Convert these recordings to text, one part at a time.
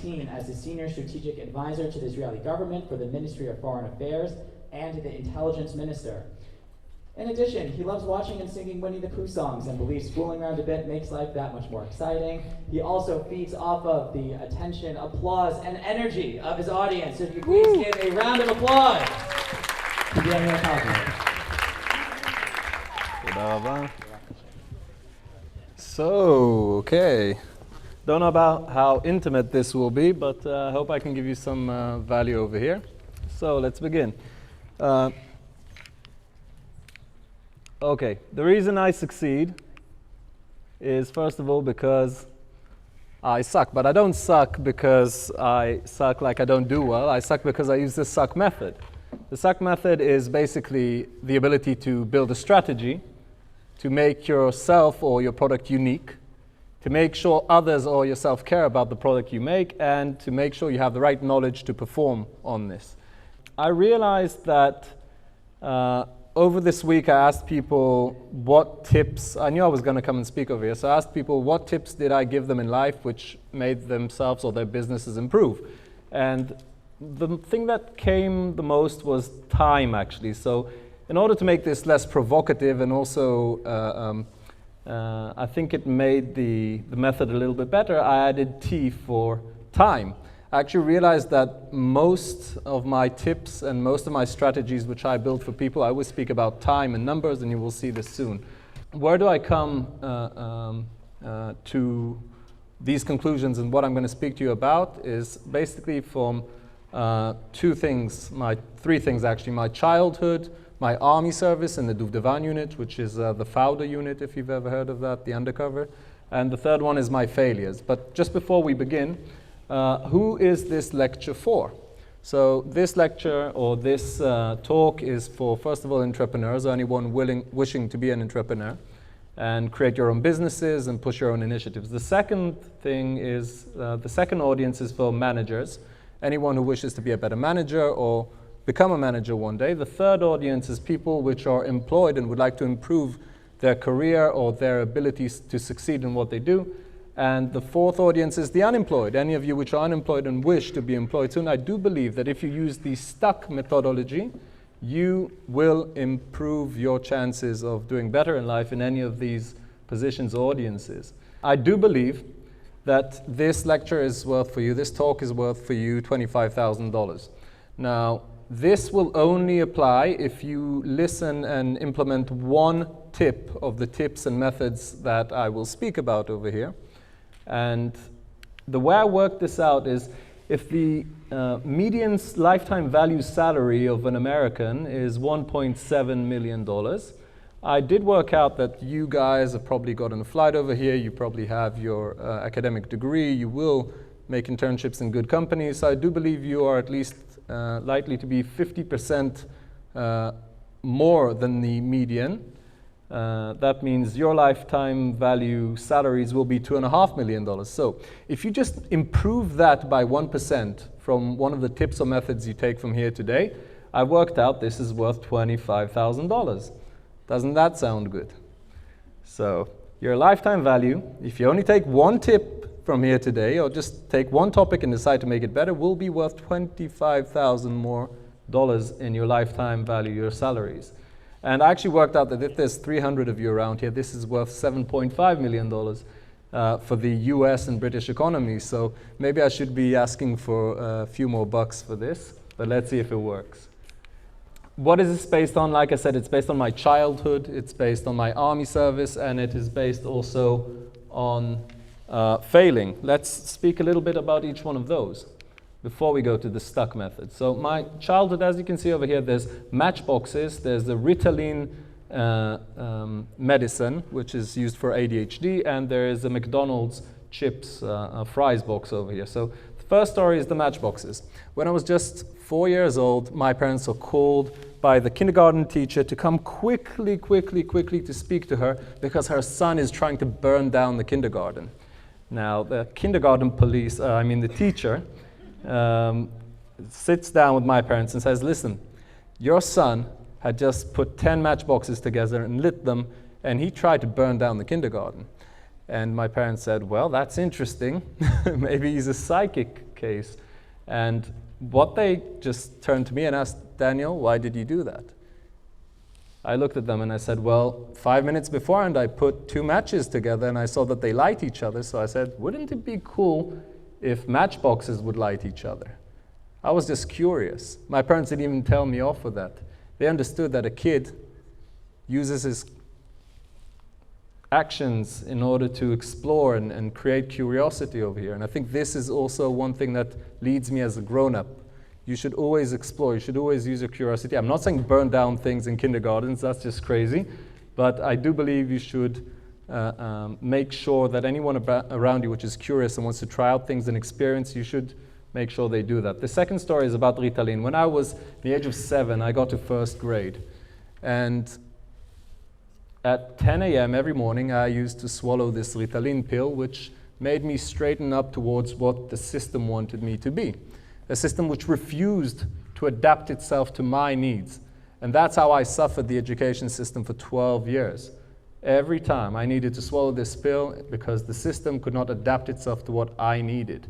2019 as the Senior Strategic Advisor to the Israeli government for the Ministry of Foreign Affairs and the Intelligence Minister. In addition, he loves watching and singing Winnie the Pooh songs and believes fooling around a bit makes life that much more exciting. He also feeds off of the attention, applause, and energy of his audience. So if you please give a round of applause to Daniel Kovler. So, okay. Don't know about how intimate this will be, but I hope I can give you some value over here. So let's begin. Okay, the reason I succeed is, first of all, because I suck. But I don't suck because I suck like I don't do well. I suck because I use the S.T.U.C method. The S.T.U.C method is basically the ability to build a strategy to make yourself or your product unique, to make sure others or yourself care about the product you make, and to make sure you have the right knowledge to perform on this. I realized that over this week I asked people what tips, I knew I was going to come and speak over here, so I asked people what tips did I give them in life which made themselves or their businesses improve. And the thing that came the most was time, actually. So in order to make this less provocative and also I think it made the method a little bit better, I added T for time. I actually realized that most of my tips and most of my strategies which I build for people, I always speak about time and numbers, and you will see this soon. Where do I come to these conclusions, and what I'm going to speak to you about is basically from three things actually: my childhood, my army service in the Duvdevan unit, which is the Fauda unit, if you've ever heard of that, the undercover, and the third one is my failures. But just before we begin, who is this lecture for? So this lecture or this talk is for, first of all, entrepreneurs, or anyone wishing to be an entrepreneur and create your own businesses and push your own initiatives. The second thing is, the second audience is for managers, anyone who wishes to be a better manager or become a manager one day. The third audience is people which are employed and would like to improve their career or their abilities to succeed in what they do. And the fourth audience is the unemployed, any of you which are unemployed and wish to be employed soon. I do believe that if you use the S.T.U.C methodology, you will improve your chances of doing better in life in any of these positions or audiences. I do believe that this lecture is worth for you, this talk is worth for you $25,000. Now, this will only apply if you listen and implement one tip of the tips and methods that I will speak about over here. And the way I work this out is, if the median lifetime value salary of an American is $1.7 million, I did work out that you guys have probably gotten a flight over here, you probably have your academic degree, you will make internships in good companies, so I do believe you are at least likely to be 50% more than the median. That means your lifetime value salaries will be $2.5 million. So if you just improve that by 1% from one of the tips or methods you take from here today, I worked out this is worth $25,000. Doesn't that sound good? So your lifetime value, if you only take one tip from here today, or just take one topic and decide to make it better, will be worth $25,000 more in your lifetime value, your salaries. And I actually worked out that if there's 300 of you around here, this is worth $7.5 million for the US and British economy. So maybe I should be asking for a few more bucks for this, but let's see if it works. What is this based on? Like I said, it's based on my childhood, it's based on my army service, and it is based also on failing. Let's speak a little bit about each one of those before we go to the S.T.U.C method. So my childhood, as you can see over here, there's matchboxes, there's the Ritalin medicine, which is used for ADHD, and there is a McDonald's chips fries box over here. So the first story is the matchboxes. When I was just 4 years old, my parents were called by the kindergarten teacher to come quickly to speak to her because her son is trying to burn down the kindergarten. Now, the kindergarten police, the teacher, sits down with my parents and says, listen, your son had just put 10 matchboxes together and lit them, and he tried to burn down the kindergarten. And my parents said, well, that's interesting. Maybe he's a psychic case. And what they just turned to me and asked, Daniel, why did you do that? I looked at them and I said, well, 5 minutes beforehand I put 2 matches together and I saw that they light each other. So I said, wouldn't it be cool if matchboxes would light each other? I was just curious. My parents didn't even tell me off for that. They understood that a kid uses his actions in order to explore and create curiosity over here. And I think this is also one thing that leads me as a grown-up. You should always explore. You should always use your curiosity. I'm not saying burn down things in kindergartens. That's just crazy. But I do believe you should make sure that anyone around you which is curious and wants to try out things and experience, you should make sure they do that. The second story is about Ritalin. When I was the age of 7, I got to first grade. And at 10 a.m. every morning, I used to swallow this Ritalin pill, which made me straighten up towards what the system wanted me to be. A system which refused to adapt itself to my needs. And that's how I suffered the education system for 12 years. Every time I needed to swallow this pill because the system could not adapt itself to what I needed.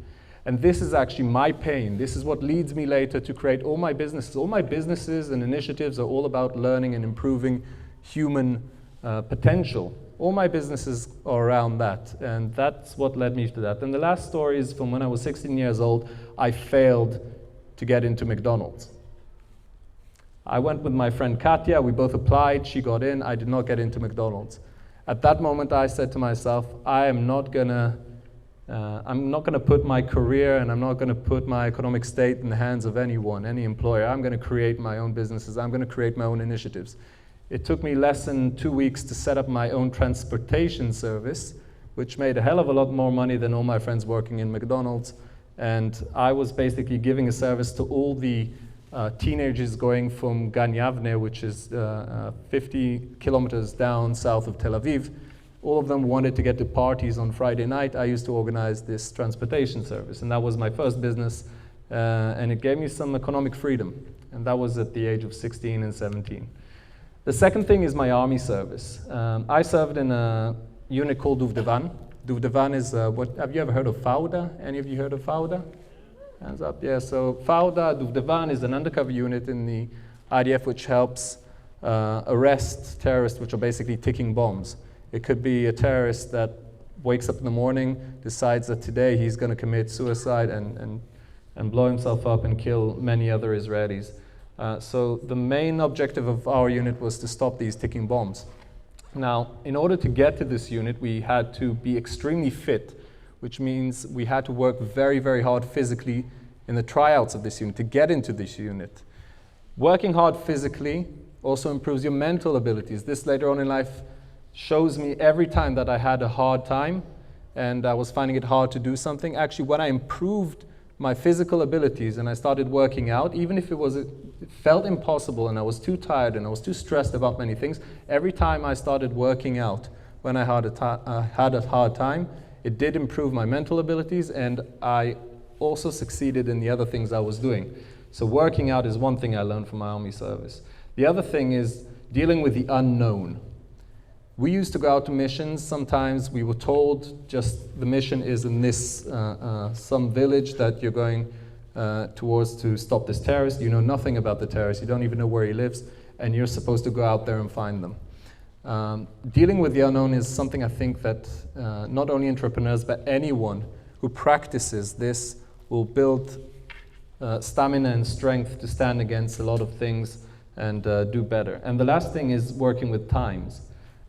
And this is actually my pain. This is what leads me later to create all my businesses. All my businesses and initiatives are all about learning and improving human potential. All my businesses are around that, and that's what led me to that. And the last story is from when I was 16 years old. I failed to get into McDonald's. I went with my friend Katya. We both applied. She got in. I did not get into McDonald's. At that moment, I said to myself, I'm not gonna put my career and I'm not gonna put my economic state in the hands of anyone, any employer. I'm gonna create my own businesses. I'm gonna create my own initiatives. It took me less than 2 weeks to set up my own transportation service, which made a hell of a lot more money than all my friends working in McDonald's. And I was basically giving a service to all the teenagers going from Gan Yavne, which is 50 kilometers down south of Tel Aviv. All of them wanted to get to parties on Friday night. I used to organize this transportation service, and that was my first business, and it gave me some economic freedom. And that was at the age of 16 and 17. The second thing is my army service. I served in a unit called Duvdevan. Duvdevan is have you ever heard of Fauda? Any of you heard of Fauda? Hands up, yeah. So Fauda, Duvdevan is an undercover unit in the IDF which helps arrest terrorists which are basically ticking bombs. It could be a terrorist that wakes up in the morning, decides that today he's going to commit suicide and blow himself up and kill many other Israelis. So the main objective of our unit was to stop these ticking bombs. Now, in order to get to this unit, we had to be extremely fit, which means we had to work very, very hard physically in the tryouts of this unit to get into this unit. Working hard physically also improves your mental abilities. This later on in life shows me every time that I had a hard time and I was finding it hard to do something. Actually, when I improved my physical abilities and I started working out, even if it felt impossible and I was too tired and I was too stressed about many things, every time I started working out when I had a hard time, it did improve my mental abilities, and I also succeeded in the other things I was doing. So working out is one thing I learned from my army service. The other thing is dealing with the unknown. We used to go out to missions. Sometimes we were told just the mission is in this some village that you're going towards to stop this terrorist. You know nothing about the terrorist. You don't even know where he lives, and you're supposed to go out there and find them. Dealing with the unknown is something I think that not only entrepreneurs but anyone who practices this will build stamina and strength to stand against a lot of things and do better. And the last thing is working with times.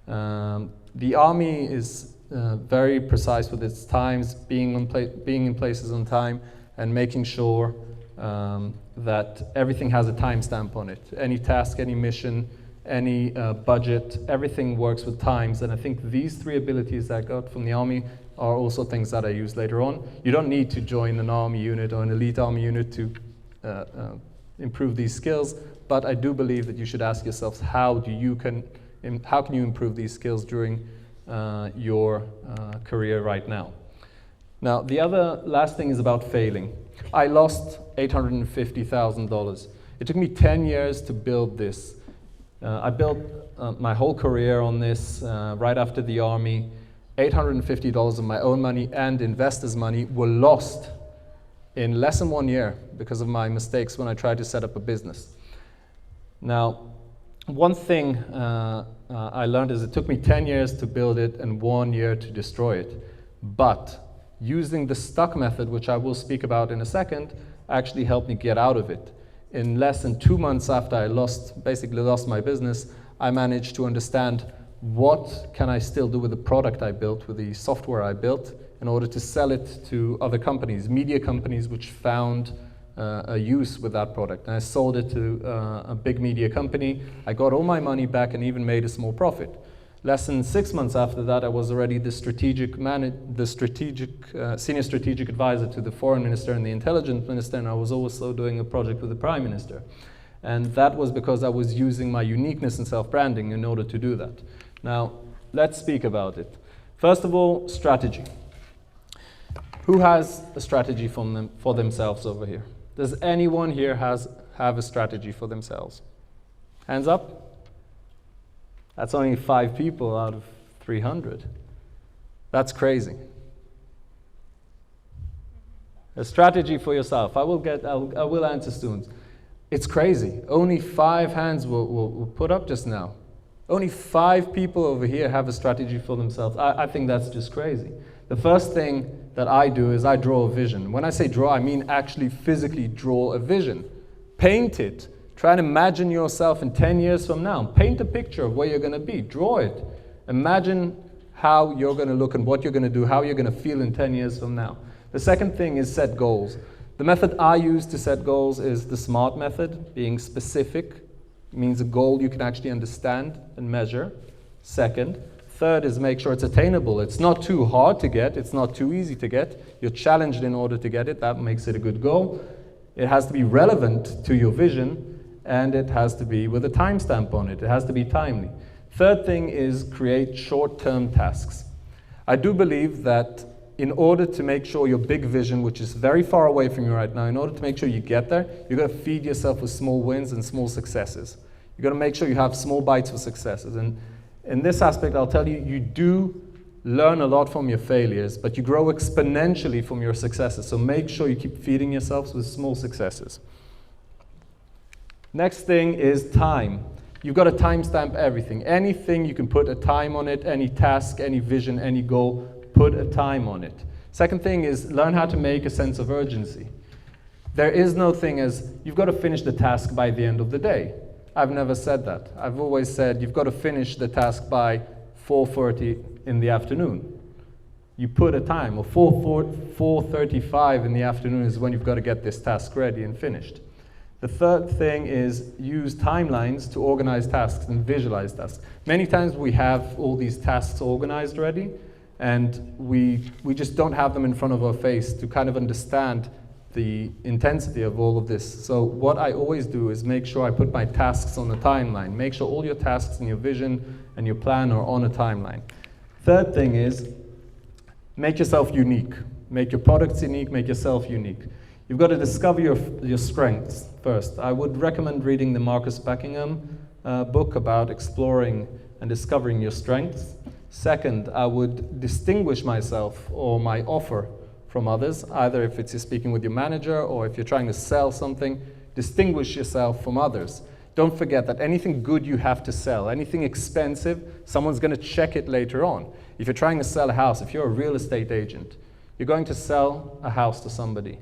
The army is very precise with its times, being in places on time and making sure that everything has a timestamp on it. Any task, any mission, any budget, everything works with times. And I think these 3 abilities I got from the army are also things that I use later on. You don't need to join an army unit or an elite army unit to improve these skills, but I do believe that you should ask yourselves how can you improve these skills during your career right now. Now, the other last thing is about failing. I lost $850,000. It took me 10 years to build this. I built my whole career on this right after the army. $850 of my own money and investors' money were lost in less than 1 year because of my mistakes when I tried to set up a business. Now, one thing I learned is it took me 10 years to build it and 1 year to destroy it. But using the S.T.U.C. method, which I will speak about in a second, actually helped me get out of it. In less than 2 months after I basically lost my business, I managed to understand what can I still do with the product I built, with the software I built, in order to sell it to other companies, media companies which found a use with that product. And I sold it to a big media company. I got all my money back and even made a small profit. Less than 6 months after that, I was already the senior strategic advisor to the foreign minister and the intelligence minister, and I was also doing a project with the prime minister. And that was because I was using my uniqueness and self-branding in order to do that. Now, let's speak about it. First of all, strategy. Who has a strategy for themselves over here? Does anyone here have a strategy for themselves? Hands up? That's only 5 people out of 300. That's crazy. A strategy for yourself. I will answer students. It's crazy. Only 5 hands were put up just now. Only 5 people over here have a strategy for themselves. I think that's just crazy. The first thing that I do is I draw a vision. When I say draw, I mean actually physically draw a vision. Paint it. Try and imagine yourself in 10 years from now. Paint a picture of where you're going to be. Draw it. Imagine how you're going to look and what you're going to do, how you're going to feel in 10 years from now. The second thing is set goals. The method I use to set goals is the SMART method. Being specific means a goal you can actually understand and measure. Second. Third is make sure it's attainable. It's not too hard to get. It's not too easy to get. You're challenged in order to get it. That makes it a good goal. It has to be relevant to your vision, and it has to be with a timestamp on it. It has to be timely. Third thing is create short-term tasks. I do believe that in order to make sure your big vision, which is very far away from you right now, in order to make sure you get there, you've got to feed yourself with small wins and small successes. You've got to make sure you have small bites of successes. And in this aspect, I'll tell you, you do learn a lot from your failures, but you grow exponentially from your successes. So make sure you keep feeding yourselves with small successes. Next thing is time. You've got to timestamp everything. Anything you can put a time on it, any task, any vision, any goal, put a time on it. Second thing is learn how to make a sense of urgency. There is no thing as you've got to finish the task by the end of the day. I've never said that. I've always said you've got to finish the task by 4:30 in the afternoon. You put a time, or 4:35 in the afternoon is when you've got to get this task ready and finished. The third thing is use timelines to organize tasks and visualize tasks. Many times we have all these tasks organized already, and we just don't have them in front of our face to kind of understand the intensity of all of this. So what I always do is make sure I put my tasks on a timeline. Make sure all your tasks and your vision and your plan are on a timeline. Third thing is make yourself unique. Make your products unique, make yourself unique. You've got to discover your strengths first. I would recommend reading the Marcus Buckingham book about exploring and discovering your strengths. Second, I would distinguish myself or my offer from others, either if it's you're speaking with your manager or if you're trying to sell something, distinguish yourself from others. Don't forget that anything good you have to sell, anything expensive, someone's going to check it later on. If you're trying to sell a house, if you're a real estate agent, you're going to sell a house to somebody.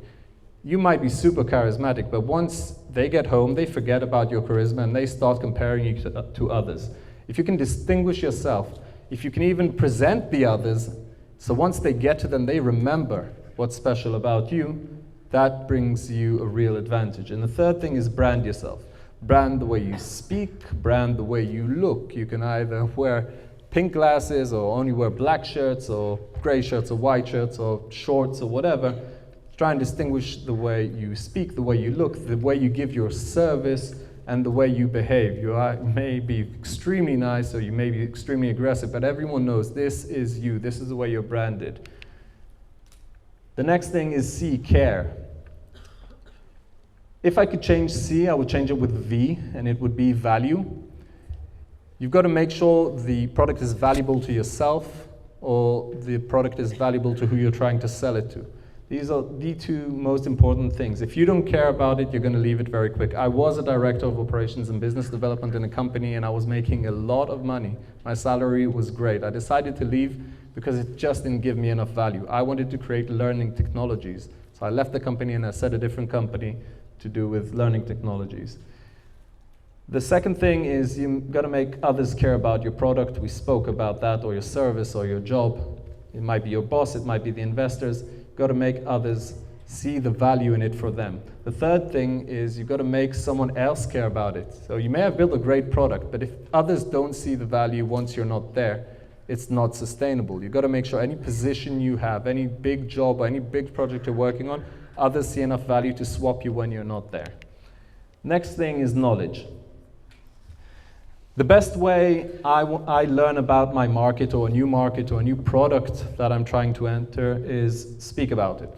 You might be super charismatic, but once they get home, they forget about your charisma and they start comparing you to others. If you can distinguish yourself, if you can even present the others, so once they get to them, they remember what's special about you, that brings you a real advantage. And the third thing is brand yourself. Brand the way you speak, brand the way you look. You can either wear pink glasses or only wear black shirts or gray shirts or white shirts or shorts or whatever. Try and distinguish the way you speak, the way you look, the way you give your service, and the way you behave. You may be extremely nice or you may be extremely aggressive, but everyone knows this is you. This is the way you're branded. The next thing is C, care. If I could change C, I would change it with V, and it would be value. You've got to make sure the product is valuable to yourself or the product is valuable to who you're trying to sell it to. These are the two most important things. If you don't care about it, you're going to leave it very quick. I was a director of operations and business development in a company, and I was making a lot of money. My salary was great. I decided to leave because it just didn't give me enough value. I wanted to create learning technologies. So I left the company and I set a different company to do with learning technologies. The second thing is you've got to make others care about your product. We spoke about that, or your service, or your job. It might be your boss, it might be the investors. Got to make others see the value in it for them. The third thing is you've got to make someone else care about it. So you may have built a great product, but if others don't see the value once you're not there, it's not sustainable. You've got to make sure any position you have, any big job, or any big project you're working on, others see enough value to swap you when you're not there. Next thing is knowledge. The best way I learn about my market or a new product that I'm trying to enter is speak about it.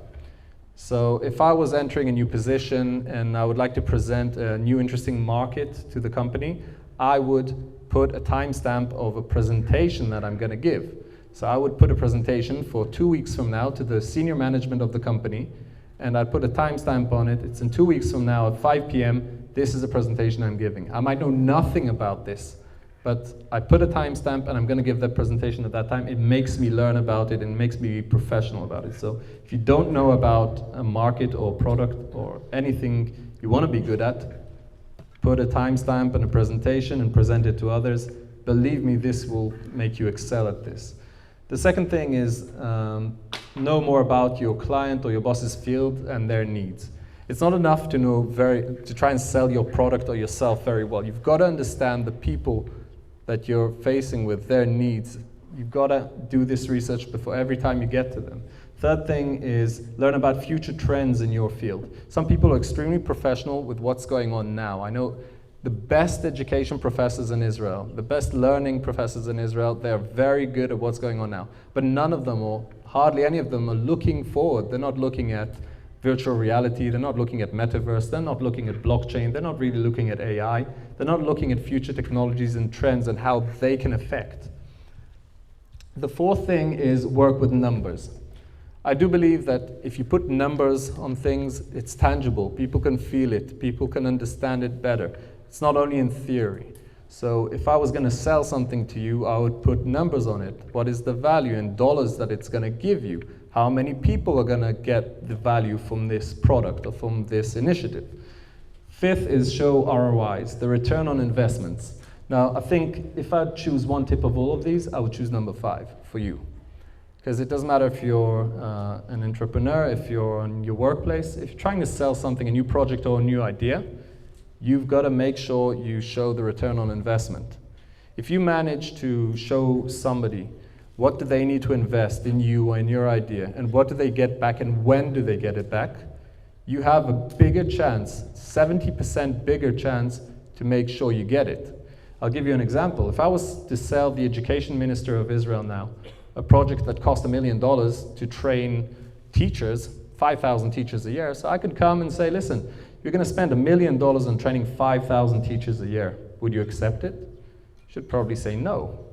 So if I was entering a new position and I would like to present a new interesting market to the company, I would put a timestamp of a presentation that I'm going to give. So I would put a presentation for 2 weeks from now to the senior management of the company, and I'd put a timestamp on it. It's in 2 weeks from now at 5 p.m. This is a presentation I'm giving. I might know nothing about this, but I put a timestamp and I'm going to give that presentation at that time. It makes me learn about it and makes me be professional about it. So if you don't know about a market or product or anything you want to be good at, put a timestamp and a presentation and present it to others. Believe me, this will make you excel at this. The second thing is know more about your client or your boss's field and their needs. It's not enough to try and sell your product or yourself very well. You've got to understand the people that you're facing with, their needs. You've got to do this research before every time you get to them. Third thing is learn about future trends in your field. Some people are extremely professional with what's going on now. I know the best education professors in Israel, the best learning professors in Israel, they're very good at what's going on now. But none of them, or hardly any of them, are looking forward. They're not looking at virtual reality, they're not looking at metaverse, they're not looking at blockchain, they're not really looking at AI, they're not looking at future technologies and trends and how they can affect. The fourth thing is work with numbers. I do believe that if you put numbers on things, it's tangible, people can feel it, people can understand it better. It's not only in theory. So if I was going to sell something to you, I would put numbers on it. What is the value in dollars that it's going to give you? How many people are going to get the value from this product or from this initiative? Fifth is show ROIs, the return on investments. Now, I think if I'd choose one tip of all of these, I would choose number 5 for you. Because it doesn't matter if you're an entrepreneur, if you're in your workplace, if you're trying to sell something, a new project or a new idea, you've got to make sure you show the return on investment. If you manage to show somebody what do they need to invest in you or in your idea, and what do they get back and when do they get it back, you have a bigger chance, 70% bigger chance to make sure you get it. I'll give you an example. If I was to sell the education minister of Israel now a project that cost $1 million to train teachers, 5,000 teachers a year, so I could come and say, listen, you're going to spend $1 million on training 5,000 teachers a year. Would you accept it? Should probably say no.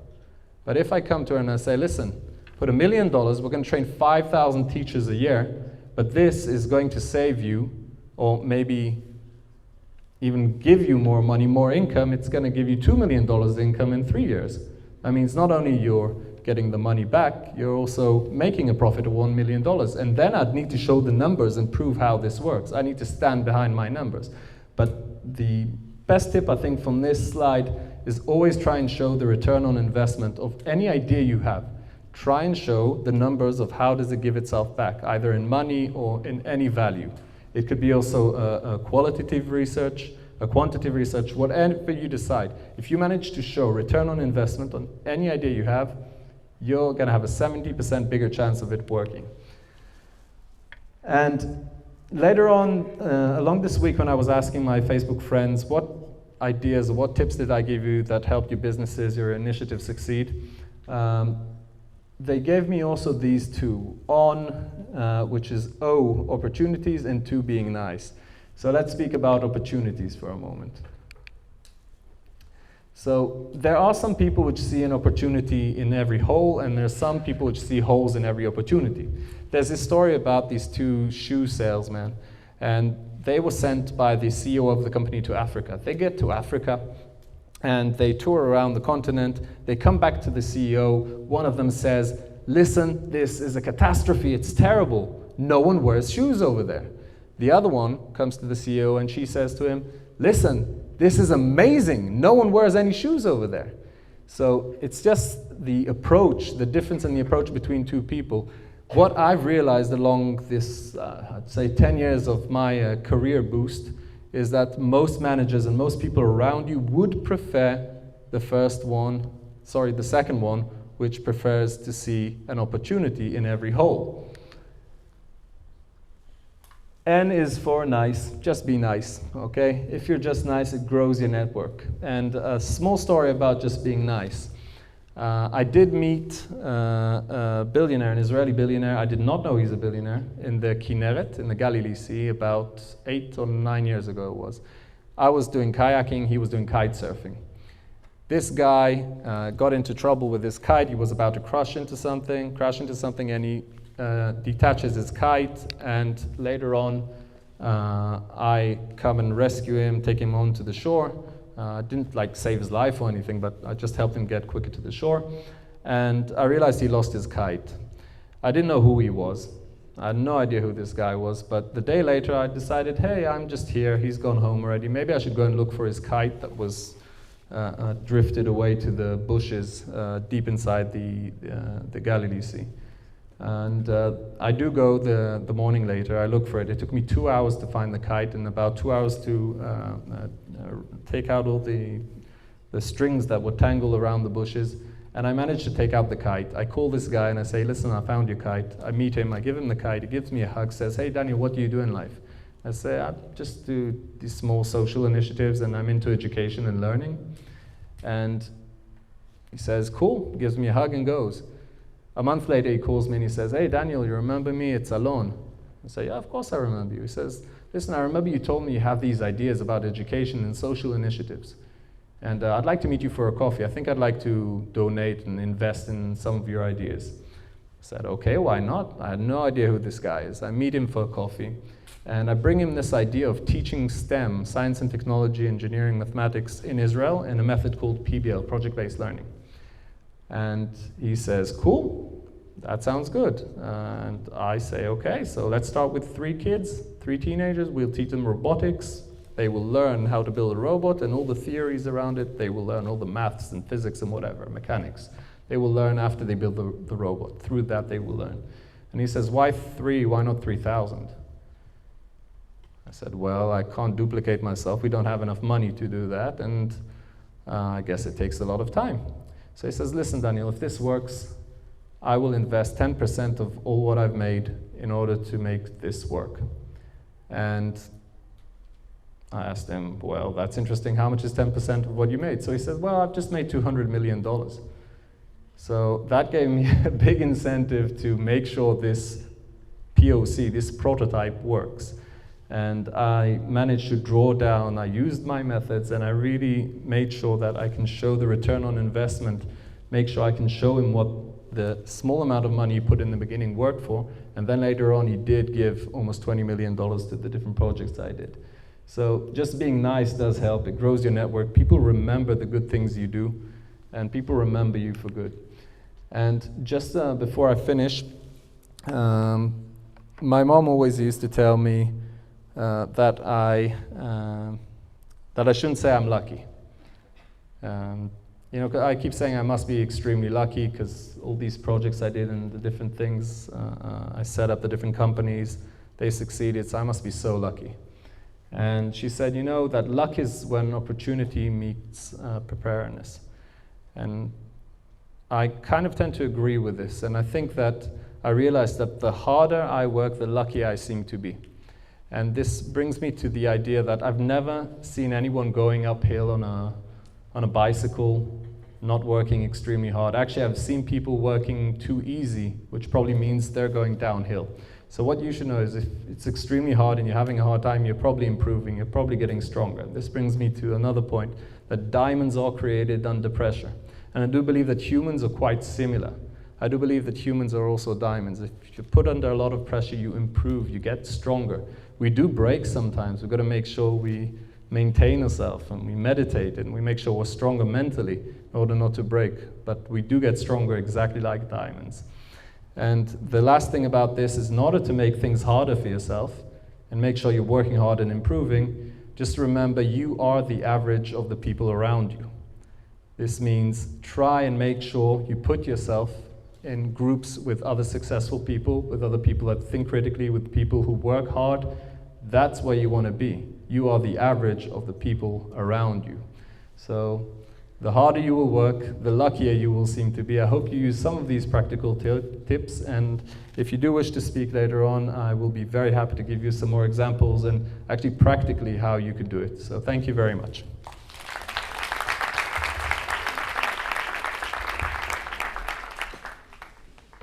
But if I come to her and I say, listen, put $1 million, we're going to train 5,000 teachers a year, but this is going to save you, or maybe even give you more money, more income, it's going to give you $2 million income in 3 years. That means not only you're getting the money back, you're also making a profit of $1 million. And then I'd need to show the numbers and prove how this works. I need to stand behind my numbers. But the best tip, I think, from this slide is always try and show the return on investment of any idea you have. Try and show the numbers of how does it give itself back, either in money or in any value. It could be also a qualitative research, a quantitative research, whatever you decide. If you manage to show return on investment on any idea you have, you're going to have a 70% bigger chance of it working. And later on, along this week when I was asking my Facebook friends, what ideas or what tips did I give you that helped your businesses, your initiatives succeed? They gave me also these two, which is O, opportunities, and 2, being nice. So let's speak about opportunities for a moment. So there are some people which see an opportunity in every hole, and there's some people which see holes in every opportunity. There's this story about these two shoe salesmen, and they were sent by the CEO of the company to Africa. They get to Africa, and they tour around the continent. They come back to the CEO. One of them says, listen, this is a catastrophe. It's terrible. No one wears shoes over there. The other one comes to the CEO, and she says to him, listen, this is amazing. No one wears any shoes over there. So it's just the approach, the difference in the approach between two people. What I've realized along this, I'd say 10 years of my career boost, is that most managers and most people around you would prefer the second one, which prefers to see an opportunity in every hole. N is for nice, just be nice, okay? If you're just nice, it grows your network. And a small story about just being nice. I did meet a billionaire, an Israeli billionaire. I did not know he's a billionaire, in the Kinneret, in the Galilee Sea, about 8 or 9 years ago it was. I was doing kayaking, he was doing kite surfing. This guy got into trouble with his kite. He was about to crash into something, and he detaches his kite, and later on I come and rescue him, take him onto the shore. I didn't save his life or anything, but I just helped him get quicker to the shore. And I realized he lost his kite. I didn't know who he was. I had no idea who this guy was, but the day later I decided, hey, I'm just here, he's gone home already. Maybe I should go and look for his kite that was drifted away to the bushes deep inside the Galilee Sea. And I do go the morning later. I look for it. It took me 2 hours to find the kite, and about 2 hours to take out all the strings that were tangled around the bushes. And I managed to take out the kite. I call this guy and I say, listen, I found your kite. I meet him, I give him the kite. He gives me a hug, says, hey, Daniel, what do you do in life? I say, I just do these small social initiatives, and I'm into education and learning. And he says, cool, gives me a hug and goes. A month later, he calls me and he says, hey, Daniel, you remember me? It's Alon. I say, yeah, of course I remember you. He says, listen, I remember you told me you have these ideas about education and social initiatives. And I'd like to meet you for a coffee. I think I'd like to donate and invest in some of your ideas. I said, okay, why not? I had no idea who this guy is. I meet him for a coffee, and I bring him this idea of teaching STEM, science and technology, engineering, mathematics, in Israel in a method called PBL, project-based learning. And he says, cool, that sounds good. And I say, okay, so let's start with 3 kids, 3 teenagers. We'll teach them robotics. They will learn how to build a robot and all the theories around it. They will learn all the maths and physics and whatever, mechanics. They will learn after they build the robot. Through that, they will learn. And he says, why 3? Why not 3,000? I said, well, I can't duplicate myself. We don't have enough money to do that. And I guess it takes a lot of time. So he says, listen, Daniel, if this works, I will invest 10% of all what I've made in order to make this work. And I asked him, well, that's interesting. How much is 10% of what you made? So he said, well, I've just made $200 million. So that gave me a big incentive to make sure this POC, this prototype, works. And I managed to draw down, I used my methods, and I really made sure that I can show the return on investment, make sure I can show him what the small amount of money he put in the beginning worked for, and then later on he did give almost $20 million to the different projects I did. So just being nice does help. It grows your network. People remember the good things you do, and people remember you for good. And just before I finish, my mom always used to tell me that I shouldn't say I'm lucky. You know, I keep saying I must be extremely lucky because all these projects I did and the different things I set up, the different companies, they succeeded, so I must be so lucky. And she said, you know, that luck is when opportunity meets preparedness. And I kind of tend to agree with this, and I think that I realized that the harder I work, the luckier I seem to be. And this brings me to the idea that I've never seen anyone going uphill on a bicycle, not working extremely hard. Actually, I've seen people working too easy, which probably means they're going downhill. So what you should know is if it's extremely hard and you're having a hard time, you're probably improving, you're probably getting stronger. This brings me to another point, that diamonds are created under pressure. And I do believe that humans are quite similar. I do believe that humans are also diamonds. If you're put under a lot of pressure, you improve, you get stronger. We do break sometimes. We've got to make sure we maintain ourselves and we meditate and we make sure we're stronger mentally in order not to break. But we do get stronger exactly like diamonds. And the last thing about this is, in order to make things harder for yourself and make sure you're working hard and improving, just remember you are the average of the people around you. This means try and make sure you put yourself in groups with other successful people, with other people that think critically, with people who work hard. That's where you want to be. You are the average of the people around you. So the harder you will work, the luckier you will seem to be. I hope you use some of these practical tips, and if you do wish to speak later on, I will be very happy to give you some more examples and actually practically how you could do it. So thank you very much.